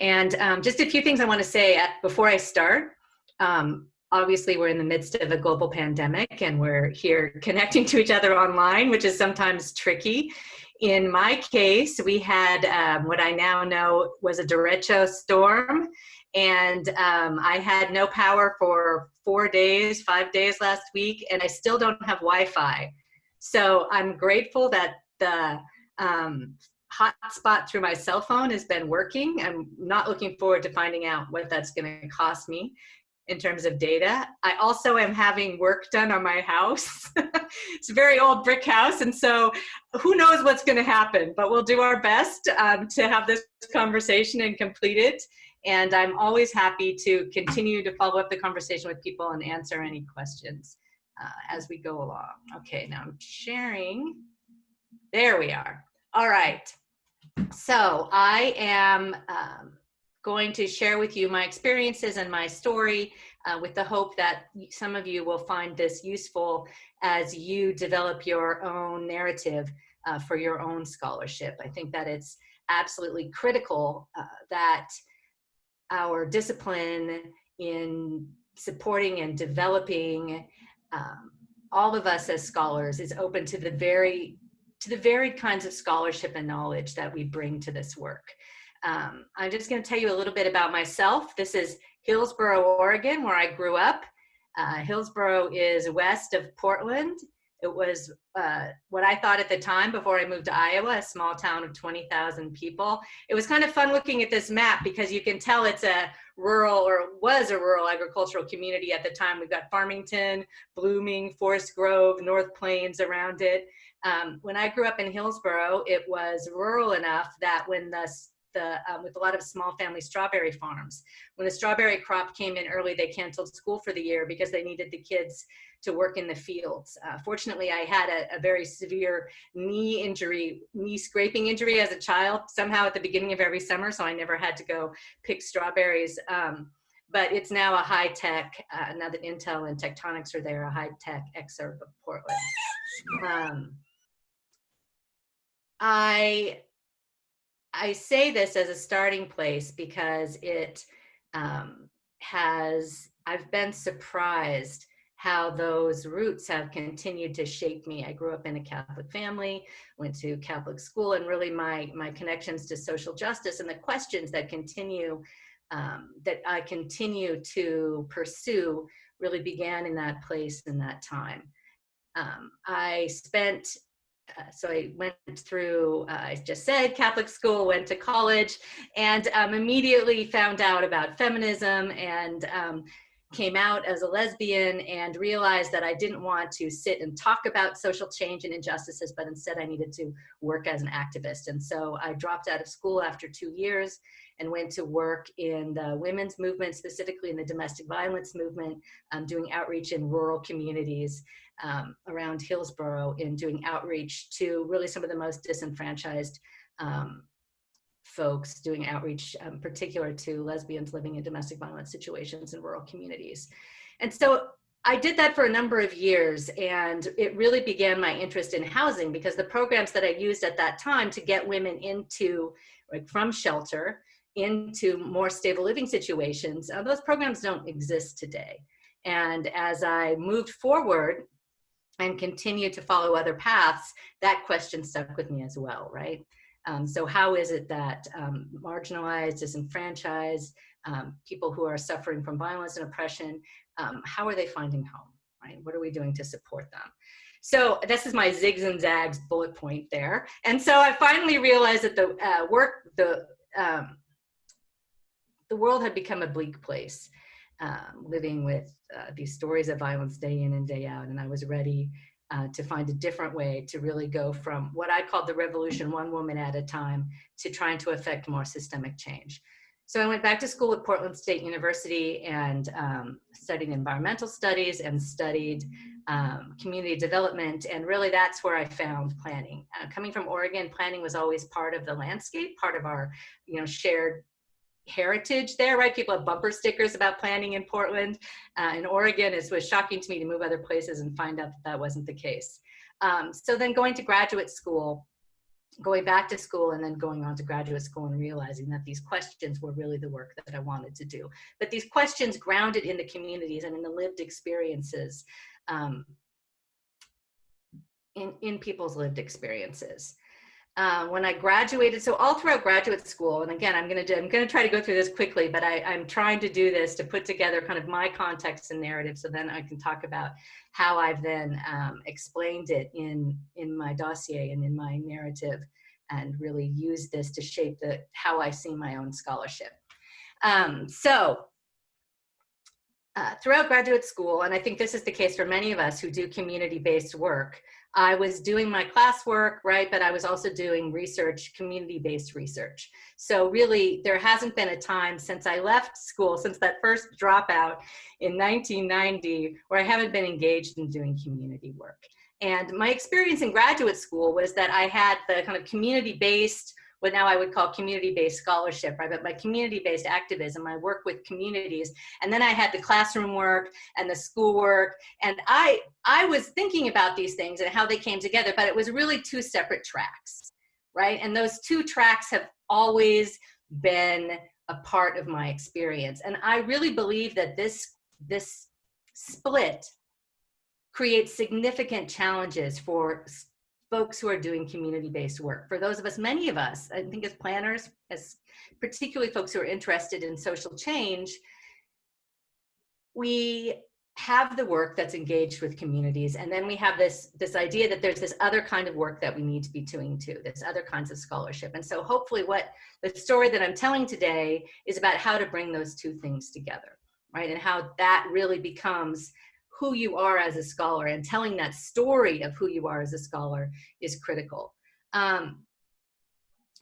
And just a few things I want to say before I start. Obviously, we're in the midst of a global pandemic and we're here connecting to each other online, which is sometimes tricky. In my case, we had what I now know was a derecho storm, and I had no power for 5 days last week, and I still don't have Wi-Fi. So I'm grateful that the hotspot through my cell phone has been working. I'm not looking forward to finding out what that's going to cost me in terms of data. I also am having work done on my house. It's a very old brick house, and so who knows what's going to happen, but we'll do our best to have this conversation and complete it. And I'm always happy to continue to follow up the conversation with people and answer any questions as we go along. Okay, now I'm sharing. There we are. All right. So I am going to share with you my experiences and my story with the hope that some of you will find this useful as you develop your own narrative for your own scholarship. I think that it's absolutely critical that our discipline in supporting and developing all of us as scholars is open to the varied kinds of scholarship and knowledge that we bring to this work. I'm just going to tell you a little bit about myself. This is Hillsboro, Oregon, where I grew up. Hillsboro is west of Portland. It was what I thought at the time before I moved to Iowa, a small town of 20,000 people. It was kind of fun looking at this map because you can tell it's a rural, or was a rural agricultural community at the time. We've got Farmington, Blooming, Forest Grove, North Plains around it. When I grew up in Hillsboro, it was rural enough that when with a lot of small family strawberry farms, when the strawberry crop came in early, they canceled school for the year because they needed the kids to work in the fields. Fortunately, I had a very severe knee scraping injury as a child, somehow at the beginning of every summer, so I never had to go pick strawberries. But it's now a high-tech, now that Intel and Tectonics are there, a high-tech exurb of Portland. I say this as a starting place because I've been surprised how those roots have continued to shape me. I grew up in a Catholic family, went to Catholic school, and really my connections to social justice and the questions that I continue to pursue really began in that place in that time. So I went through, I just said, Catholic school, went to college, and immediately found out about feminism and came out as a lesbian and realized that I didn't want to sit and talk about social change and injustices, but instead I needed to work as an activist. And so I dropped out of school after 2 years and went to work in the women's movement, specifically in the domestic violence movement, doing outreach in rural communities around Hillsboro, in doing outreach to really some of the most disenfranchised folks, doing outreach particular to lesbians living in domestic violence situations in rural communities. And so I did that for a number of years, and it really began my interest in housing, because the programs that I used at that time to get women into, from shelter into more stable living situations, those programs don't exist today. And as I moved forward and continued to follow other paths, that question stuck with me as well, right? So how is it that marginalized, disenfranchised, people who are suffering from violence and oppression, how are they finding home, right? What are we doing to support them? So this is my zigs and zags bullet point there. And so I finally realized that the world had become a bleak place, living with these stories of violence day in and day out. And I was ready to find a different way to really go from what I called the revolution, one woman at a time, to trying to affect more systemic change. So I went back to school at Portland State University and studied environmental studies and studied community development. And really that's where I found planning. Coming from Oregon, planning was always part of the landscape, part of our shared heritage there, right? People have bumper stickers about planning in Portland. In Oregon, it was shocking to me to move other places and find out that that wasn't the case. So then going to graduate school, going back to school and then going on to graduate school and realizing that these questions were really the work that I wanted to do. But these questions grounded in the communities and in the lived experiences, in people's lived experiences. When I graduated, so all throughout graduate school, and again, I'm going to try to go through this quickly, but I'm trying to do this to put together kind of my context and narrative, so then I can talk about how I've then explained it in my dossier and in my narrative, and really use this to shape how I see my own scholarship. Throughout graduate school, and I think this is the case for many of us who do community-based work, I was doing my classwork, right, but I was also doing research, community-based research. So really, there hasn't been a time since I left school, since that first dropout in 1990, where I haven't been engaged in doing community work. And my experience in graduate school was that I had the kind of community-based, what now I would call community-based scholarship, right? But my community-based activism, I work with communities. And then I had the classroom work and the school work. And I was thinking about these things and how they came together, but it was really two separate tracks, right? And those two tracks have always been a part of my experience. And I really believe that this split creates significant challenges for folks who are doing community-based work. For those of us, many of us, I think as planners, as particularly folks who are interested in social change, we have the work that's engaged with communities, and then we have this idea that there's this other kind of work that we need to be doing too, this other kinds of scholarship. And so hopefully what the story that I'm telling today is about how to bring those two things together, right? And how that really becomes who you are as a scholar, and telling that story of who you are as a scholar is critical. All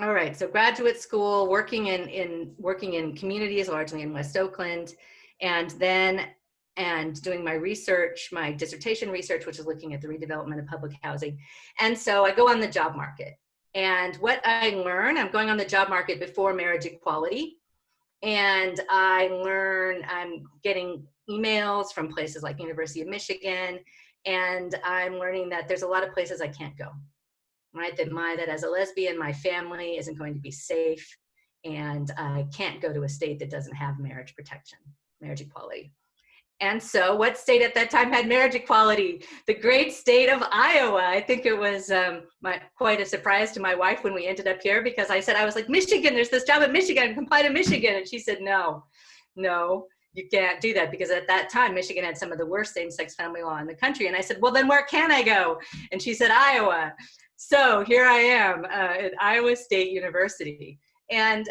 right, so graduate school, working in communities, largely in West Oakland, and doing my research, my dissertation research, which is looking at the redevelopment of public housing. And so I go on the job market. And what I learn, I'm going on the job market before marriage equality, and I learn, I'm getting emails from places like University of Michigan, and I'm learning that there's a lot of places I can't go, right? That as a lesbian, my family isn't going to be safe, and I can't go to a state that doesn't have marriage protection, marriage equality. And so what state at that time had marriage equality? The great state of Iowa. I think it was quite a surprise to my wife when we ended up here, because I was like, Michigan, there's this job at Michigan, apply to Michigan. And she said, no, you can't do that, because at that time, Michigan had some of the worst same-sex family law in the country. And I said, well, then where can I go? And she said, Iowa. So here I am at Iowa State University. And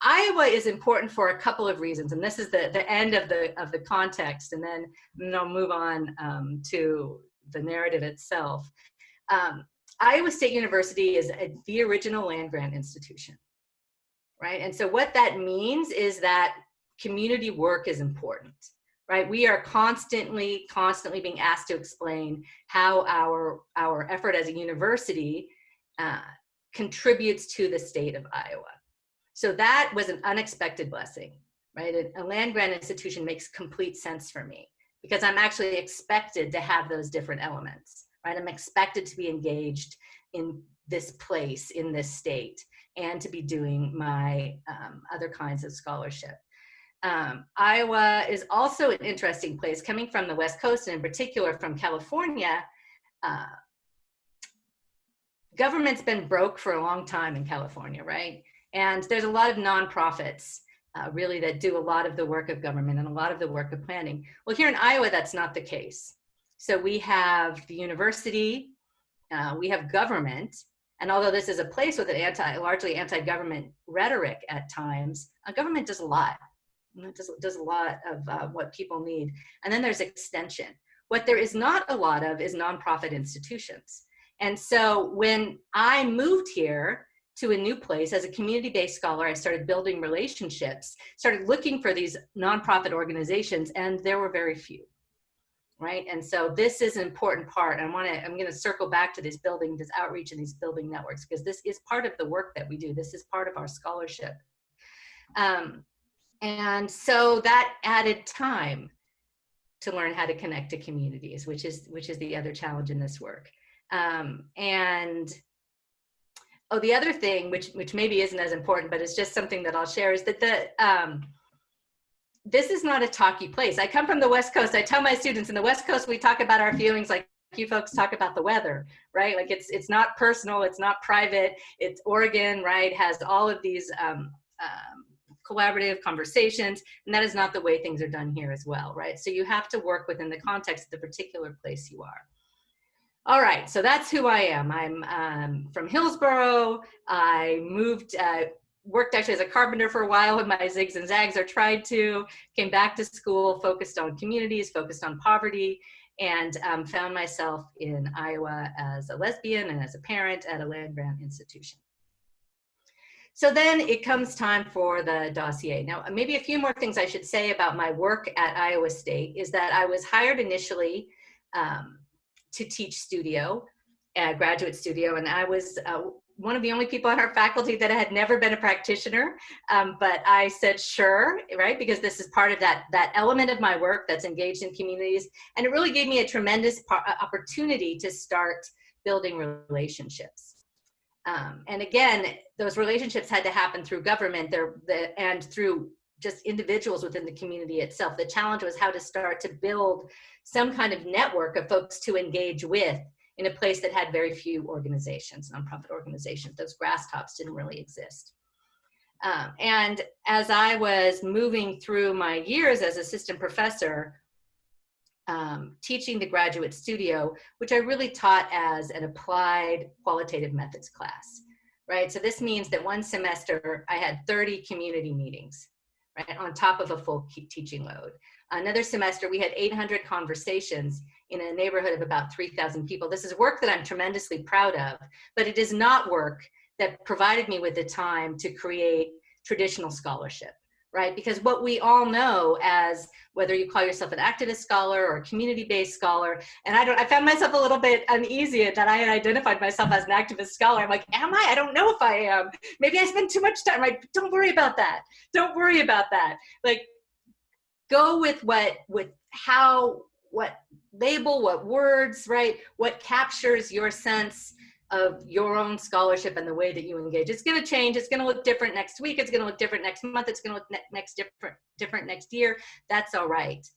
Iowa is important for a couple of reasons, and this is the end of the context, and then I'll move on to the narrative itself. Iowa State University is the original land-grant institution, right? And so what that means is that community work is important, right? We are constantly being asked to explain how our effort as a university contributes to the state of Iowa. So that was an unexpected blessing, right? A land-grant institution makes complete sense for me, because I'm actually expected to have those different elements, right? I'm expected to be engaged in this place, in this state, and to be doing my other kinds of scholarship. Iowa is also an interesting place. Coming from the West Coast, and in particular from California, government's been broke for a long time in California, right? And there's a lot of nonprofits really that do a lot of the work of government and a lot of the work of planning. Well, here in Iowa, that's not the case. So we have the university, we have government, and although this is a place with an largely anti-government rhetoric at times, government does a lot. It does a lot of what people need. And then there's extension. What there is not a lot of is nonprofit institutions. And so when I moved here to a new place as a community-based scholar, I started building relationships, started looking for these nonprofit organizations, and there were very few, right? And so this is an important part. I'm going to circle back to this outreach and these building networks, because this is part of the work that we do. This is part of our scholarship. And so that added time to learn how to connect to communities, which is the other challenge in this work. And Oh, the other thing, which maybe isn't as important, but it's just something that I'll share, is that this is not a talky place. I come from the West Coast. I tell my students in the West Coast, we talk about our feelings like you folks talk about the weather, right? Like it's not personal, it's not private. It's Oregon, right? Has all of these collaborative conversations, and that is not the way things are done here as well, right? So you have to work within the context of the particular place you are. All right, so that's who I am. I'm from Hillsborough. I moved, worked actually as a carpenter for a while with my zigs and zags, or tried to, came back to school, focused on communities, focused on poverty, and found myself in Iowa as a lesbian and as a parent at a land-grant institution. So then it comes time for the dossier. Now, maybe a few more things I should say about my work at Iowa State is that I was hired initially to teach studio, graduate studio, and I was one of the only people on our faculty that had never been a practitioner, but I said sure, right, because this is part of that element of my work that's engaged in communities, and it really gave me a tremendous opportunity to start building relationships. And again, those relationships had to happen through government and through just individuals within the community itself. The challenge was how to start to build some kind of network of folks to engage with in a place that had very few organizations, nonprofit organizations. Those grass tops didn't really exist. And as I was moving through my years as assistant professor, teaching the graduate studio, which I really taught as an applied qualitative methods class, right? So this means that one semester I had 30 community meetings, right, on top of a full teaching load. Another semester we had 800 conversations in a neighborhood of about 3,000 people. This is work that I'm tremendously proud of, but it is not work that provided me with the time to create traditional scholarship, right? Because what we all know, as whether you call yourself an activist scholar or a community-based scholar, and I found myself a little bit uneasy that I had identified myself as an activist scholar. I'm like, am I? I don't know if I am. Maybe I spend too much time. Like, don't worry about that. Don't worry about that. Like, go with what label, what words, right? What captures your sense of your own scholarship and the way that you engage. It's going to change. It's going to look different next week. It's going to look different next month. It's going to look different next year. That's all right,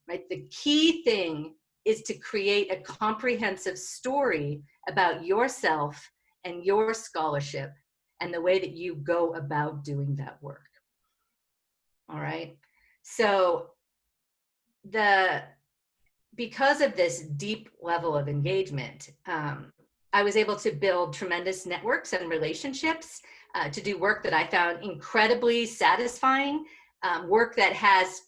right? The key thing is to create a comprehensive story about yourself and your scholarship and the way that you go about doing that work. All right. So because of this deep level of engagement, I was able to build tremendous networks and relationships to do work that I found incredibly satisfying, work that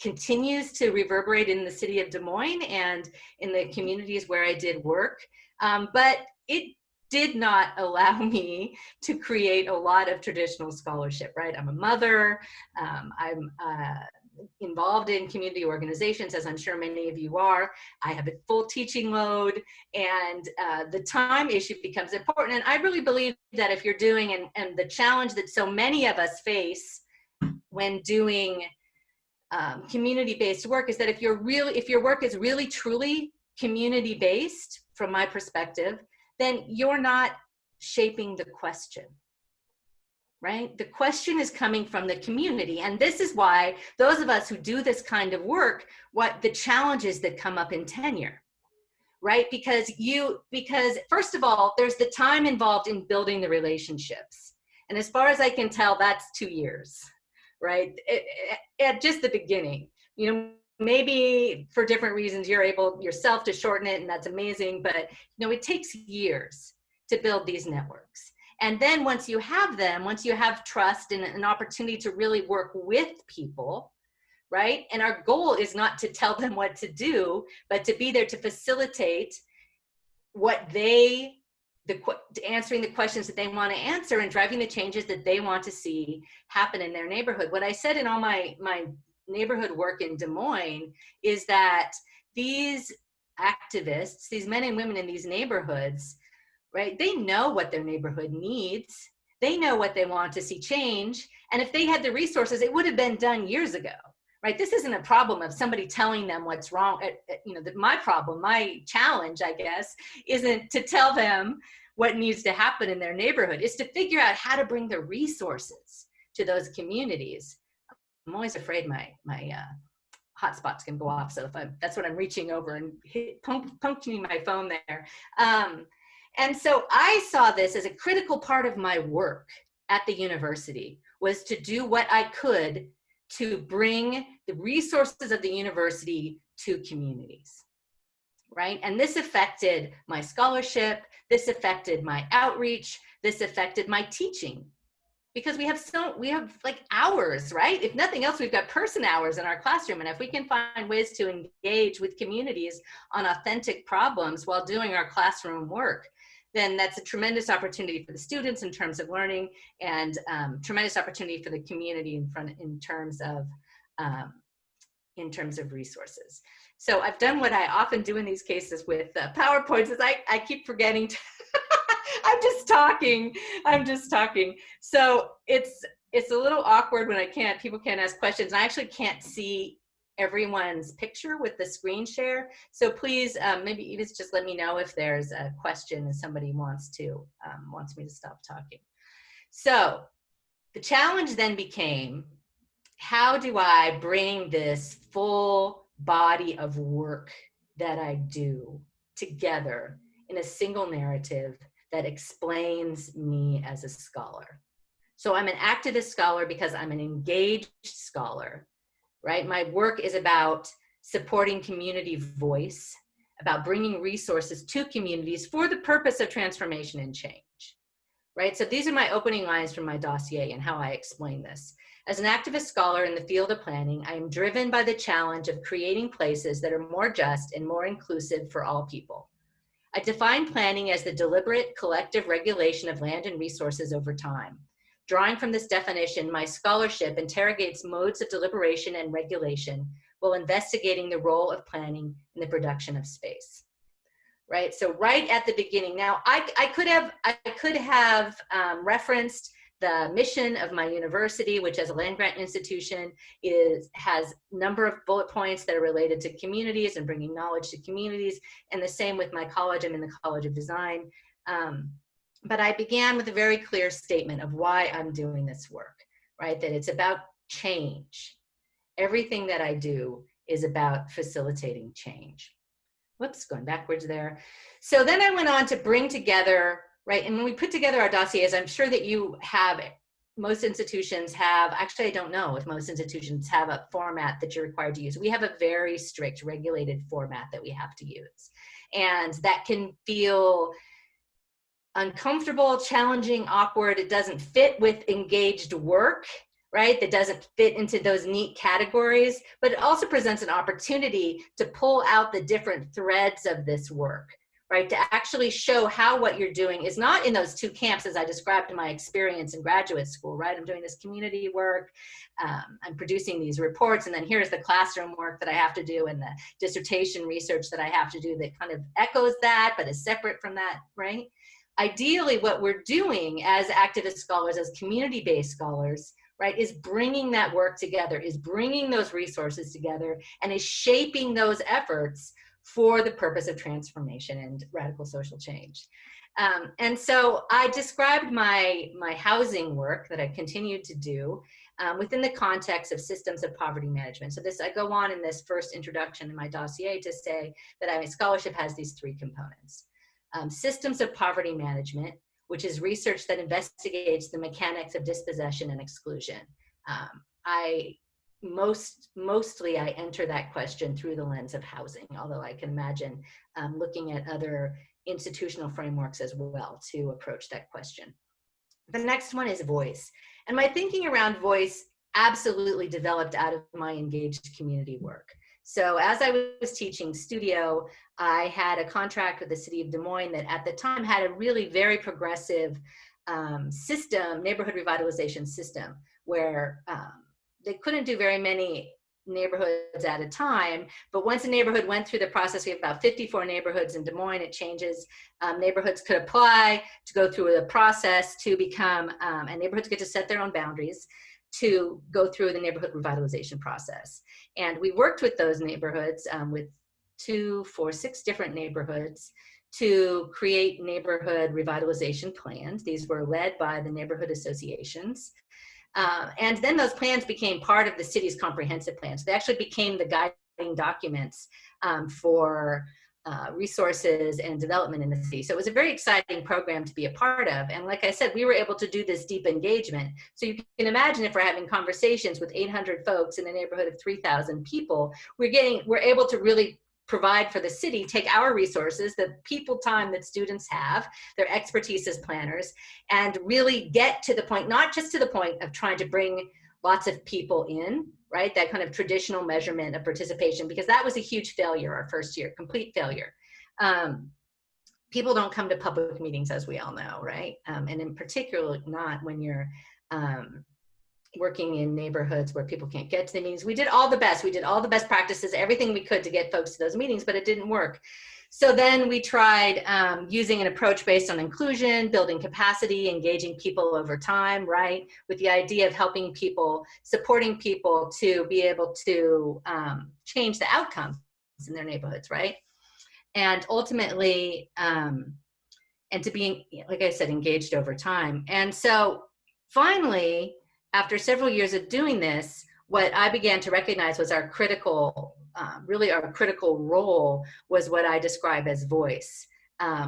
continues to reverberate in the city of Des Moines and in the communities where I did work. But it did not allow me to create a lot of traditional scholarship, right? I'm a mother, I'm involved in community organizations, as I'm sure many of you are. I have a full teaching load, and the time issue becomes important. And I really believe that if you're doing, and the challenge that so many of us face when doing community-based work is that if your work is really truly community-based, from my perspective, then you're not shaping the question. Right? The question is coming from the community. And this is why those of us who do this kind of work, what the challenges that come up in tenure, right? Because first of all, there's the time involved in building the relationships. And as far as I can tell, that's 2 years, right? At just the beginning, you know, maybe for different reasons, you're able yourself to shorten it, and that's amazing. But, you know, it takes years to build these networks. And then once you have them, once you have trust and an opportunity to really work with people, right? And our goal is not to tell them what to do, but to be there to facilitate answering the questions that they want to answer and driving the changes that they want to see happen in their neighborhood. What I said in all my neighborhood work in Des Moines is that these activists, these men and women in these neighborhoods, right? They know what their neighborhood needs. They know what they want to see change. And if they had the resources, it would have been done years ago, right? This isn't a problem of somebody telling them what's wrong. You know, my problem, my challenge, I guess, isn't to tell them what needs to happen in their neighborhood is to figure out how to bring the resources to those communities. I'm always afraid my hotspots can go off, so that's what I'm reaching over and puncturing my phone there. And so I saw this as a critical part of my work at the university, was to do what I could to bring the resources of the university to communities, right? And this affected my scholarship, this affected my outreach, this affected my teaching, because we have like hours, right? If nothing else, we've got person hours in our classroom. And if we can find ways to engage with communities on authentic problems while doing our classroom work, then that's a tremendous opportunity for the students in terms of learning, and tremendous opportunity for the community in terms of resources. So I've done what I often do in these cases with PowerPoints, is I keep forgetting to I'm just talking. So it's a little awkward when people can't ask questions. I actually can't see everyone's picture with the screen share. So please, maybe you just let me know if there's a question and somebody wants me to stop talking. So the challenge then became, how do I bring this full body of work that I do together in a single narrative that explains me as a scholar? So I'm an activist scholar because I'm an engaged scholar, right? My work is about supporting community voice, about bringing resources to communities for the purpose of transformation and change, right? So these are my opening lines from my dossier and how I explain this. As an activist scholar in the field of planning, I am driven by the challenge of creating places that are more just and more inclusive for all people. I define planning as the deliberate collective regulation of land and resources over time. Drawing from this definition, my scholarship interrogates modes of deliberation and regulation while investigating the role of planning in the production of space. Right, so right at the beginning. Now, I could have referenced the mission of my university, which as a land-grant institution has a number of bullet points that are related to communities and bringing knowledge to communities, and the same with my college. I'm in the College of Design. But I began with a very clear statement of why I'm doing this work, right? That it's about change. Everything that I do is about facilitating change. Whoops, going backwards there. So then I went on to bring together, right, and when we put together our dossiers, I'm sure that you have, most institutions have, actually I don't know if most institutions have a format that you're required to use. We have a very strict regulated format that we have to use. And that can feel uncomfortable, challenging, awkward. It doesn't fit with engaged work, right? That doesn't fit into those neat categories, but it also presents an opportunity to pull out the different threads of this work, right? To actually show how what you're doing is not in those two camps as I described in my experience in graduate school, right? I'm doing this community work, I'm producing these reports, and then here's the classroom work that I have to do and the dissertation research that I have to do that kind of echoes that, but is separate from that, right? Ideally, what we're doing as activist scholars, as community-based scholars, right, is bringing that work together, is bringing those resources together, and is shaping those efforts for the purpose of transformation and radical social change. And so I described my housing work that I continued to do within the context of systems of poverty management. So I go on in this first introduction in my dossier to say that my scholarship has these three components. Systems of poverty management, which is research that investigates the mechanics of dispossession and exclusion. Mostly I enter that question through the lens of housing, although I can imagine looking at other institutional frameworks as well to approach that question. The next one is voice. And my thinking around voice absolutely developed out of my engaged community work. So as I was teaching studio, I had a contract with the city of Des Moines that at the time had a really very progressive system, neighborhood revitalization system, where they couldn't do very many neighborhoods at a time, but once a neighborhood went through the process, we have about 54 neighborhoods in Des Moines, it changes. Neighborhoods could apply to go through the process to become, and neighborhoods get to set their own boundaries to go through the neighborhood revitalization process. And we worked with those neighborhoods, with 6 different neighborhoods, to create neighborhood revitalization plans. These were led by the neighborhood associations. And then those plans became part of the city's comprehensive plans. They actually became the guiding documents for resources and development in the city. So it was a very exciting program to be a part of. And like I said, we were able to do this deep engagement. So you can imagine if we're having conversations with 800 folks in a neighborhood of 3,000 people, we're able to really provide for the city, take our resources, the people time that students have, their expertise as planners, and really get to the point, not just to the point of trying to bring lots of people in, right? That kind of traditional measurement of participation, because that was a huge failure our first year, complete failure. People don't come to public meetings, as we all know, right? And in particular, not when you're working in neighborhoods where people can't get to the meetings. We did all the best. We did all the best practices, everything we could to get folks to those meetings, but it didn't work. So then we tried using an approach based on inclusion, building capacity, engaging people over time, right? With the idea of helping people, supporting people to be able to change the outcomes in their neighborhoods, right? And ultimately, and to be, like I said, engaged over time. And so finally, after several years of doing this, what I began to recognize was our critical, really our critical role was what I describe as voice,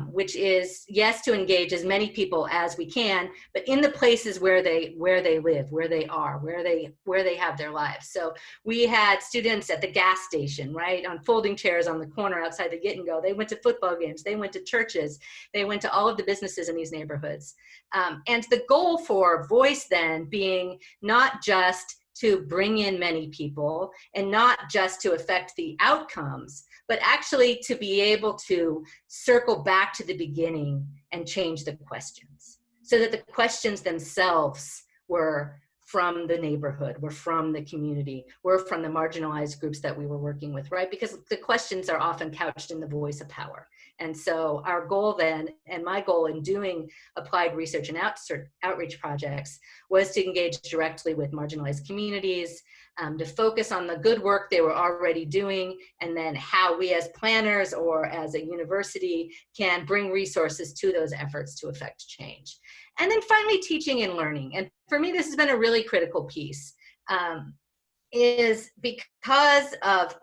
which is, yes, to engage as many people as we can, but in the places where they live, where they are, where they have their lives. So we had students at the gas station, right, on folding chairs on the corner outside the Get and Go. They went to football games, they went to churches, they went to all of the businesses in these neighborhoods. And the goal for voice then being not just to bring in many people and not just to affect the outcomes, but actually to be able to circle back to the beginning and change the questions so that the questions themselves were from the neighborhood, were from the community, were from the marginalized groups that we were working with, right? Because the questions are often couched in the voice of power. And so our goal then, and my goal in doing applied research and outreach projects, was to engage directly with marginalized communities, to focus on the good work they were already doing, and then how we as planners or as a university can bring resources to those efforts to affect change. And then finally, teaching and learning. And for me, this has been a really critical piece, is because of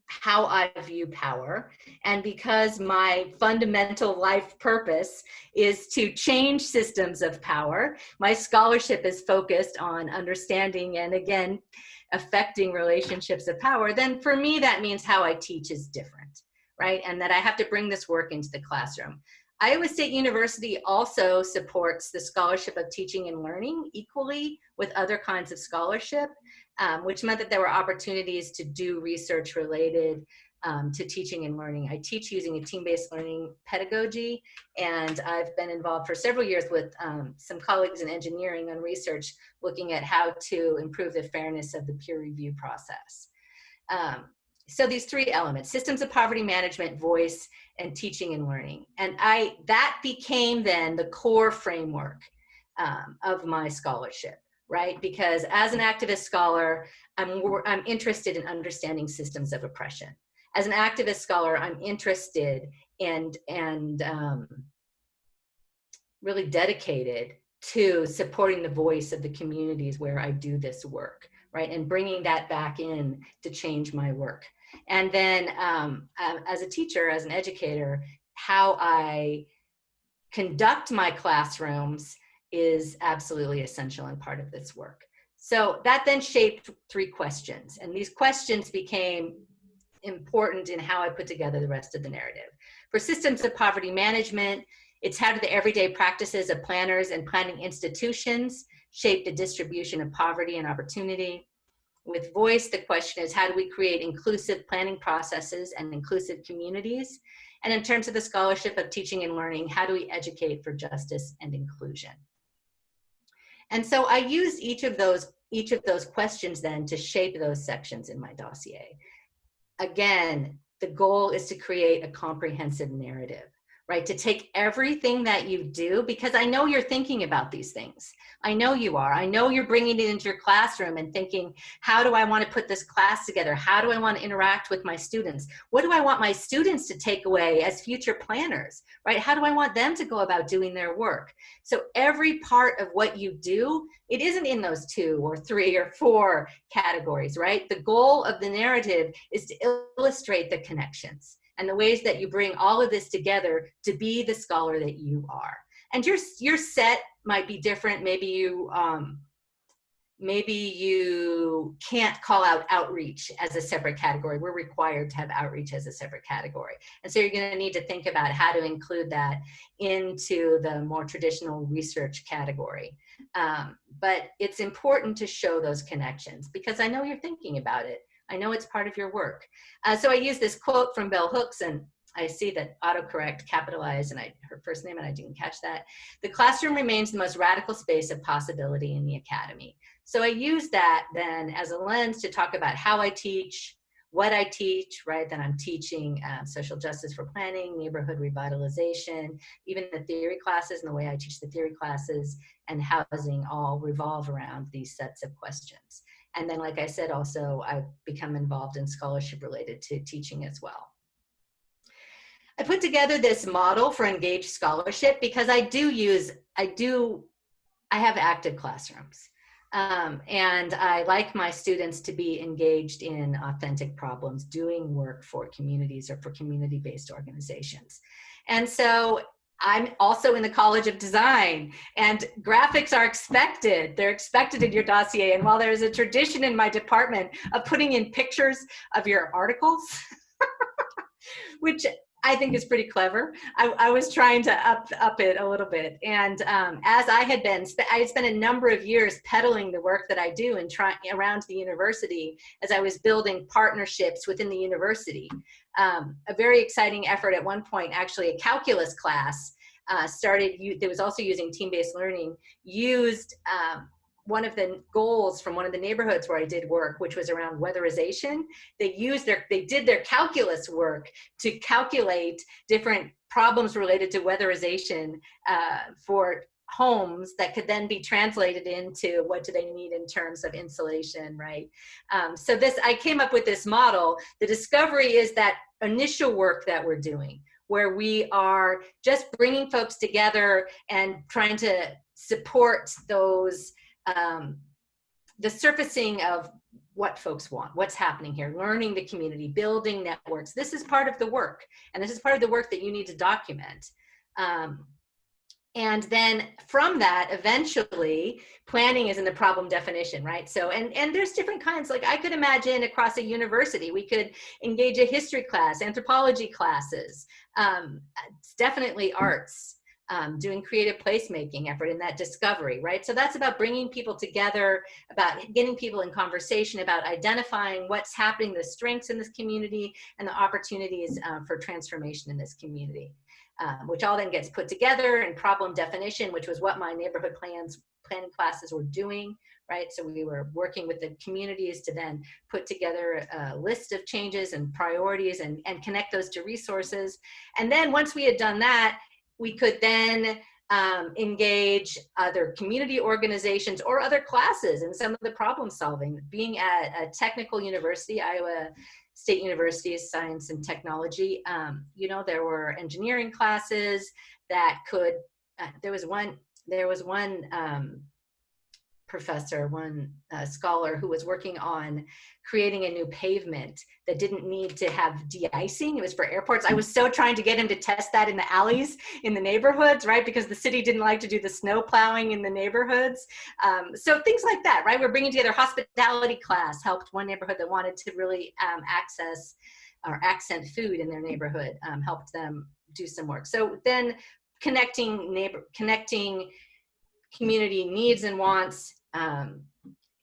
how I view power, and because my fundamental life purpose is to change systems of power. My scholarship is focused on understanding and, again, affecting relationships of power. Then for me, that means how I teach is different, right? And that I have to bring this work into the classroom. Iowa State University also supports the scholarship of teaching and learning equally with other kinds of scholarship, which meant that there were opportunities to do research related to teaching and learning. I teach using a team-based learning pedagogy, and I've been involved for several years with some colleagues in engineering on research looking at how to improve the fairness of the peer review process. So these three elements: systems of poverty management, voice, and teaching and learning. And that became then the core framework of my scholarship, right? Because as an activist scholar, I'm interested in understanding systems of oppression. As an activist scholar, I'm interested and really dedicated to supporting the voice of the communities where I do this work, right? And bringing that back in to change my work. And then as a teacher, as an educator, how I conduct my classrooms is absolutely essential and part of this work. So that then shaped three questions. And these questions became important in how I put together the rest of the narrative. For systems of poverty management, it's how do the everyday practices of planners and planning institutions shape the distribution of poverty and opportunity. With voice, the question is how do we create inclusive planning processes and inclusive communities? And in terms of the scholarship of teaching and learning, how do we educate for justice and inclusion? And so I used each of those questions then to shape those sections in my dossier. Again, the goal is to create a comprehensive narrative, right? To take everything that you do, because I know you're thinking about these things. I know you are. I know you're bringing it into your classroom and thinking, how do I want to put this class together? How do I want to interact with my students? What do I want my students to take away as future planners, right? How do I want them to go about doing their work? So every part of what you do, it isn't in those 2 or 3 or 4 categories, right? The goal of the narrative is to illustrate the connections and the ways that you bring all of this together to be the scholar that you are. And your set might be different. Maybe you can't call out outreach as a separate category. We're required to have outreach as a separate category. And so you're going to need to think about how to include that into the more traditional research category. But it's important to show those connections because I know you're thinking about it. I know it's part of your work. So I use this quote from Bell Hooks, and I see that autocorrect capitalized and her first name, and I didn't catch that. The classroom remains the most radical space of possibility in the academy. So I use that then as a lens to talk about how I teach, what I teach, right? Then I'm teaching social justice for planning, neighborhood revitalization, even the theory classes and the way I teach the theory classes and housing all revolve around these sets of questions. And then, like I said, also I've become involved in scholarship related to teaching as well. I put together this model for engaged scholarship because I have active classrooms. And I like my students to be engaged in authentic problems, doing work for communities or for community-based organizations. And so I'm also in the College of Design, and graphics are expected. They're expected in your dossier. And while there's a tradition in my department of putting in pictures of your articles, which I think is pretty clever. I was trying to up it a little bit. And as I had spent a number of years peddling the work that I do and trying around the university as I was building partnerships within the university. A very exciting effort at one point, actually a calculus class that was also using team-based learning, used one of the goals from one of the neighborhoods where I did work, which was around weatherization. They did their calculus work to calculate different problems related to weatherization for homes that could then be translated into what do they need in terms of insulation, right? So I came up with this model. The discovery is that initial work that we're doing, where we are just bringing folks together and trying to support those the surfacing of what folks want, what's happening here, learning the community, building networks. This is part of the work, and this is part of the work that you need to document. And then from that, eventually, planning is in the problem definition, right? So, and there's different kinds. Like I could imagine across a university, we could engage a history class, anthropology classes, definitely arts. Doing creative placemaking effort in that discovery, right? So that's about bringing people together, about getting people in conversation, about identifying what's happening, the strengths in this community, and the opportunities for transformation in this community, which all then gets put together in problem definition, which was what my neighborhood planning classes were doing, right? So we were working with the communities to then put together a list of changes and priorities and connect those to resources. And then once we had done that, we could then engage other community organizations or other classes in some of the problem solving. Being at a technical university, Iowa State University's Science and Technology, you know, there were engineering classes that could, there was one professor, one scholar who was working on creating a new pavement that didn't need to have de-icing. It was for airports. I was so trying to get him to test that in the alleys in the neighborhoods, right? Because the city didn't like to do the snow plowing in the neighborhoods. So things like that, right? We're bringing together hospitality class, helped one neighborhood that wanted to really access or accent food in their neighborhood, helped them do some work. So then connecting community needs and wants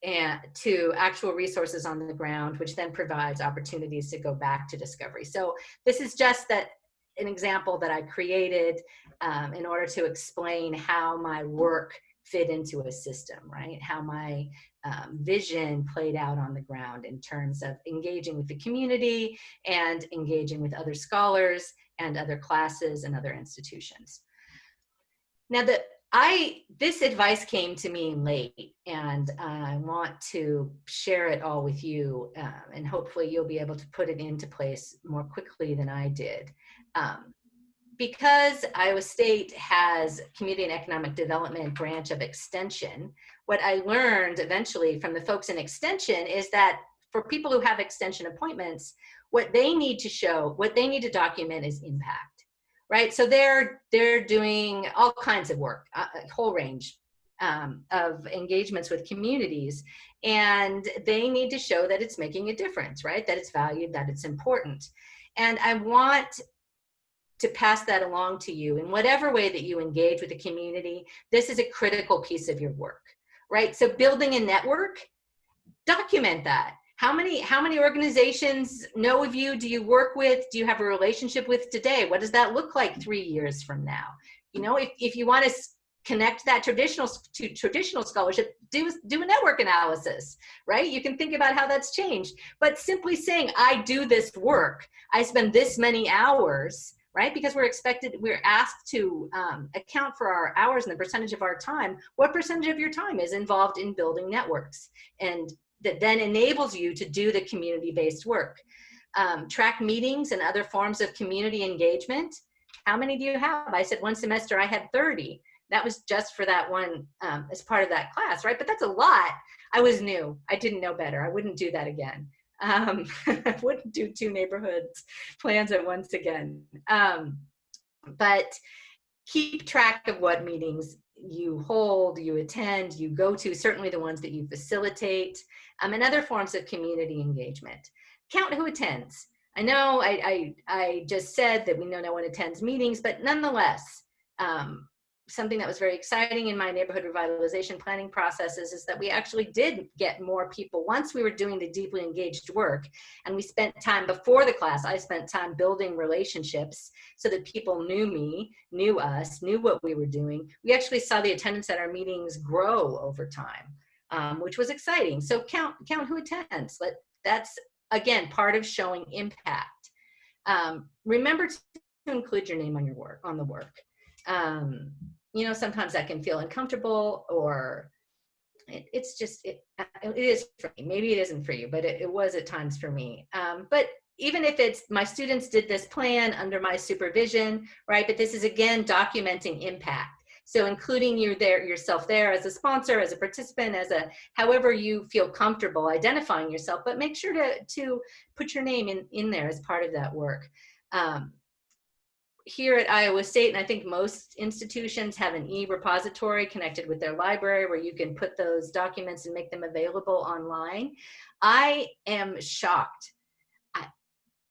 and to actual resources on the ground, which then provides opportunities to go back to discovery. So this is just an example that I created in order to explain how my work fit into a system, right? How my vision played out on the ground in terms of engaging with the community and engaging with other scholars and other classes and other institutions. Now, this advice came to me late, and I want to share it all with you, and hopefully you'll be able to put it into place more quickly than I did. Because Iowa State has Community and Economic Development branch of Extension, what I learned eventually from the folks in Extension is that for people who have Extension appointments, what they need to show, what they need to document is impact, right? So they're doing all kinds of work, a whole range of engagements with communities, and they need to show that it's making a difference, right? That it's valued, that it's important. And I want to pass that along to you in whatever way that you engage with the community. This is a critical piece of your work, right? So building a network, document that. How many organizations know of you? Do you work with? Do you have a relationship with today? What does that look like 3 years from now? You know, if you want to connect that traditional scholarship, do a network analysis, right? You can think about how that's changed. But simply saying, I do this work, I spend this many hours, right? Because we're asked to account for our hours and the percentage of our time. What percentage of your time is involved in building networks? And that then enables you to do the community-based work. Track meetings and other forms of community engagement. How many do you have? I said one semester I had 30. That was just for that one as part of that class, right? But that's a lot. I was new. I didn't know better. I wouldn't do that again. I wouldn't do 2 neighborhoods plans at once again. But keep track of what meetings you hold, you attend, you go to, certainly the ones that you facilitate, and other forms of community engagement. Count who attends. I know I just said that we know no one attends meetings, but nonetheless, something that was very exciting in my neighborhood revitalization planning processes is that we actually did get more people once we were doing the deeply engaged work, and we spent time before the class. I spent time building relationships so that people knew me, knew us, knew what we were doing. We actually saw the attendance at our meetings grow over time, which was exciting. So count who attends. That's again part of showing impact. Remember to include your name on the work. You know, sometimes that can feel uncomfortable, or it is for me. Maybe it isn't for you, but it was at times for me. But even if it's my students did this plan under my supervision, right? But this is again documenting impact. So including yourself there as a sponsor, as a participant, however you feel comfortable identifying yourself, but make sure to put your name in there as part of that work. Here at Iowa State, and I think most institutions have an e-repository connected with their library where you can put those documents and make them available online. I am shocked.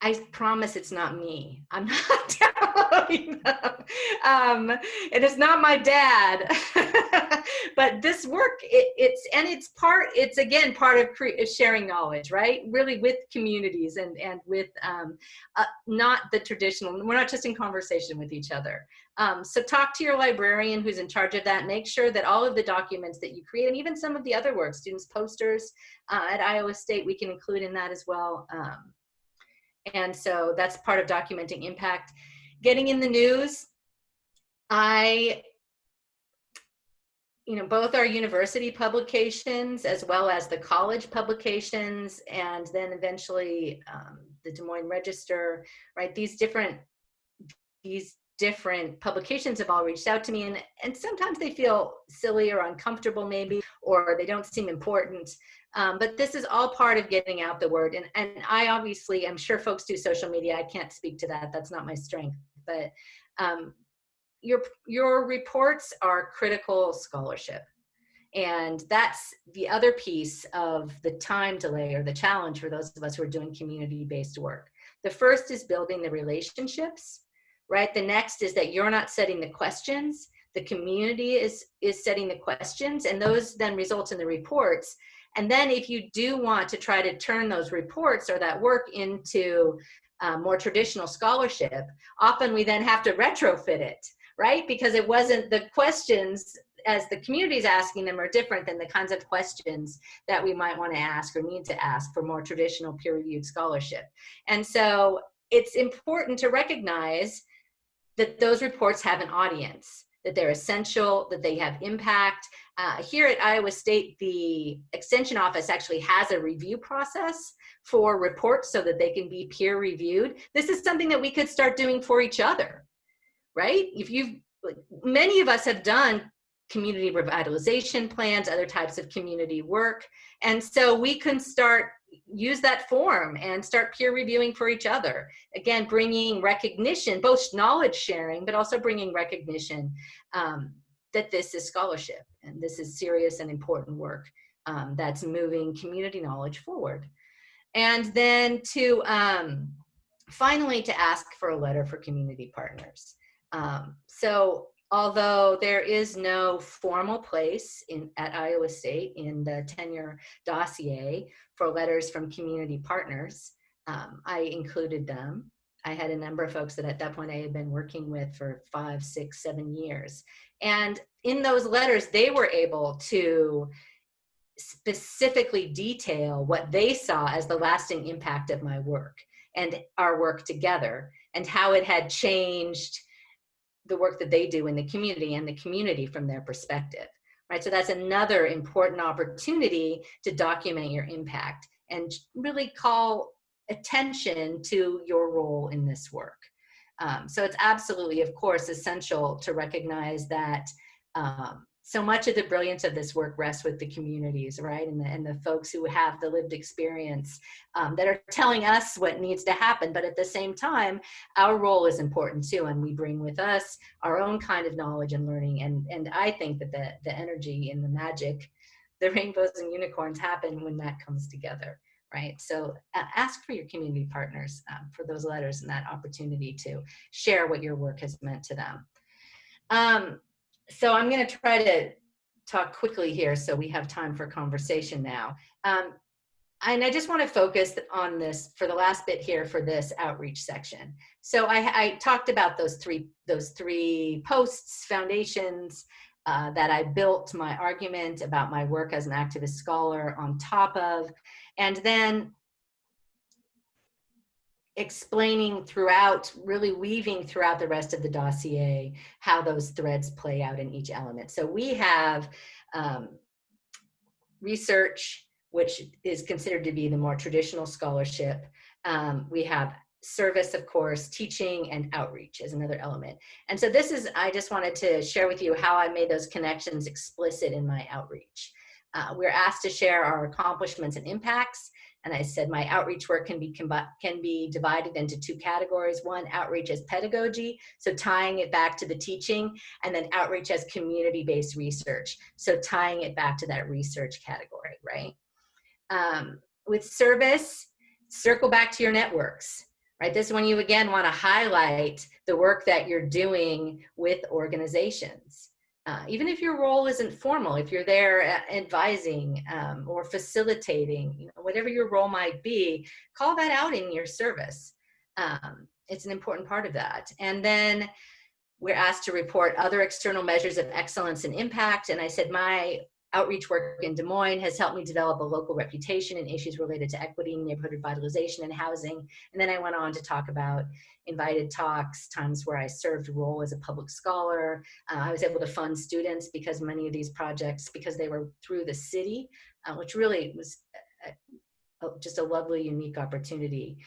I promise it's not me. I'm not downloading them. And it's not my dad. But this work, it's again part of sharing knowledge, right? Really with communities and with not the traditional, we're not just in conversation with each other. So talk to your librarian who's in charge of that. Make sure that all of the documents that you create, and even some of the other work, students' posters at Iowa State, we can include in that as well. And so that's part of documenting impact. Getting in the news, both our university publications as well as the college publications, and then eventually the Des Moines Register, right? These different publications have all reached out to me, and sometimes they feel silly or uncomfortable maybe, or they don't seem important. But this is all part of getting out the word. And I obviously, I'm sure folks do social media. I can't speak to that. That's not my strength. But your reports are critical scholarship. And that's the other piece of the time delay or the challenge for those of us who are doing community-based work. The first is building the relationships, right? The next is that you're not setting the questions. The community is setting the questions, and those then result in the reports. And then if you do want to try to turn those reports or that work into more traditional scholarship, often we then have to retrofit it, right? Because it wasn't the questions as the community is asking them are different than the kinds of questions that we might want to ask or need to ask for more traditional peer-reviewed scholarship. And so it's important to recognize that those reports have an audience, that they're essential, that they have impact. Here at Iowa State, the Extension Office actually has a review process for reports so that they can be peer reviewed. This is something that we could start doing for each other, right? Many of us have done community revitalization plans, other types of community work. And so we can use that form and start peer reviewing for each other. Again, bringing recognition, both knowledge sharing, but also bringing recognition that this is scholarship and this is serious and important work that's moving community knowledge forward. And then to finally to ask for a letter for community partners. So although there is no formal place at Iowa State in the tenure dossier for letters from community partners, I included them. I had a number of folks that at that point I had been working with for 5, 6, 7 years. And in those letters, they were able to specifically detail what they saw as the lasting impact of my work and our work together, and how it had changed the work that they do in the community and the community from their perspective, right? So that's another important opportunity to document your impact and really call attention to your role in this work. So it's absolutely, of course, essential to recognize that so much of the brilliance of this work rests with the communities, right? And the folks who have the lived experience that are telling us what needs to happen. But at the same time, our role is important too. And we bring with us our own kind of knowledge and learning. And I think that the energy and the magic, the rainbows and unicorns happen when that comes together, right? So ask for your community partners for those letters and that opportunity to share what your work has meant to them. So I'm going to try to talk quickly here so we have time for conversation now. And I just want to focus on this for the last bit here for this outreach section. So I talked about those three posts, foundations that I built my argument about my work as an activist scholar on top of, and then explaining throughout, really weaving throughout the rest of the dossier, how those threads play out in each element. So we have research, which is considered to be the more traditional scholarship. We have service, of course, teaching, and outreach is another element. And so I just wanted to share with you how I made those connections explicit in my outreach. We're asked to share our accomplishments and impacts. And I said my outreach work can be divided into 2 categories. One, outreach as pedagogy, so tying it back to the teaching, and then outreach as community-based research, so tying it back to that research category, right? With service, circle back to your networks, right? This is when you again want to highlight the work that you're doing with organizations. Even if your role isn't formal, if you're there advising or facilitating, whatever your role might be, call that out in your service. It's an important part of that. And then we're asked to report other external measures of excellence and impact. And I said my outreach work in Des Moines has helped me develop a local reputation in issues related to equity, neighborhood revitalization, and housing. And then I went on to talk about invited talks, times where I served a role as a public scholar. I was able to fund students because many of these projects, because they were through the city, which really was just a lovely, unique opportunity.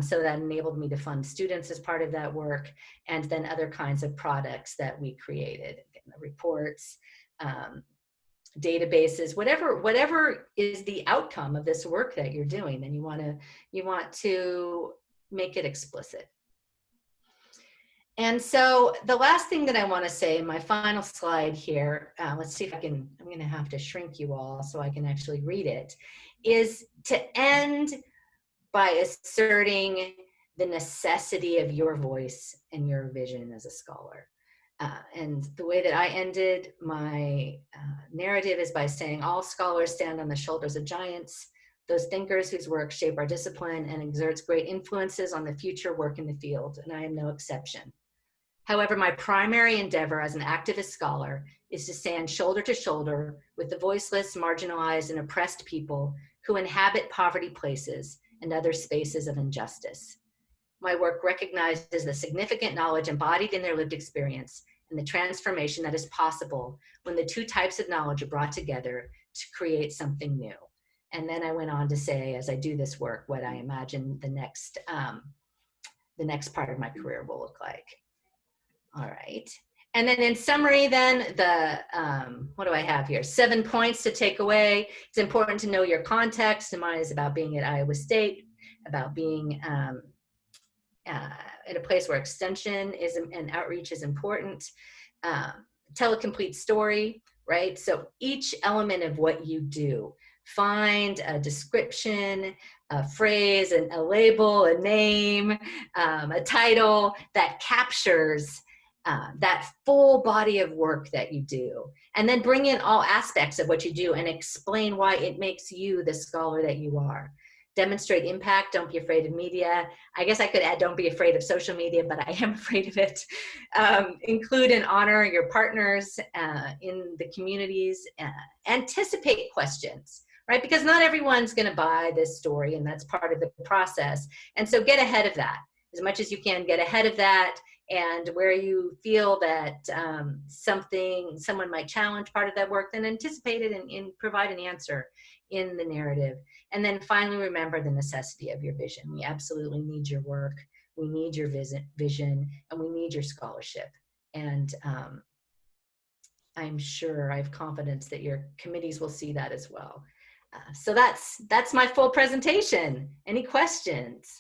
So that enabled me to fund students as part of that work, and then other kinds of products that we created, again, the reports, databases, whatever is the outcome of this work that you're doing, then you want to make it explicit. And so the last thing that I want to say in my final slide here, let's see if I'm going to have to shrink you all so I can actually read it, is to end by asserting the necessity of your voice and your vision as a scholar. And the way that I ended my narrative is by saying all scholars stand on the shoulders of giants, those thinkers whose work shape our discipline and exerts great influences on the future work in the field, and I am no exception. However, my primary endeavor as an activist scholar is to stand shoulder to shoulder with the voiceless, marginalized, and oppressed people who inhabit poverty places and other spaces of injustice. my work recognizes the significant knowledge embodied in their lived experience and the transformation that is possible when the two types of knowledge are brought together to create something new. And then I went on to say, as I do this work, what I imagine the next part of my career will look like. All right. And then in summary, then, what do I have here? 7 points to take away. It's important to know your context. And mine is about being at Iowa State, about being in a place where extension and outreach is important. Tell a complete story, right? So each element of what you do, find a description, a phrase, a label, a name, a title that captures that full body of work that you do. And then bring in all aspects of what you do and explain why it makes you the scholar that you are. Demonstrate impact, don't be afraid of media. I guess I could add, don't be afraid of social media, but I am afraid of it. Include and honor your partners in the communities. Anticipate questions, right? Because not everyone's gonna buy this story, and that's part of the process. And so get ahead of that. As much as you can, get ahead of that. And where you feel that someone might challenge part of that work, then anticipate it and provide an answer in the narrative. And then finally, remember the necessity of your vision. We absolutely need your work. We need your vision, and we need your scholarship. And I'm sure, I have confidence that your committees will see that as well. So that's my full presentation. Any questions?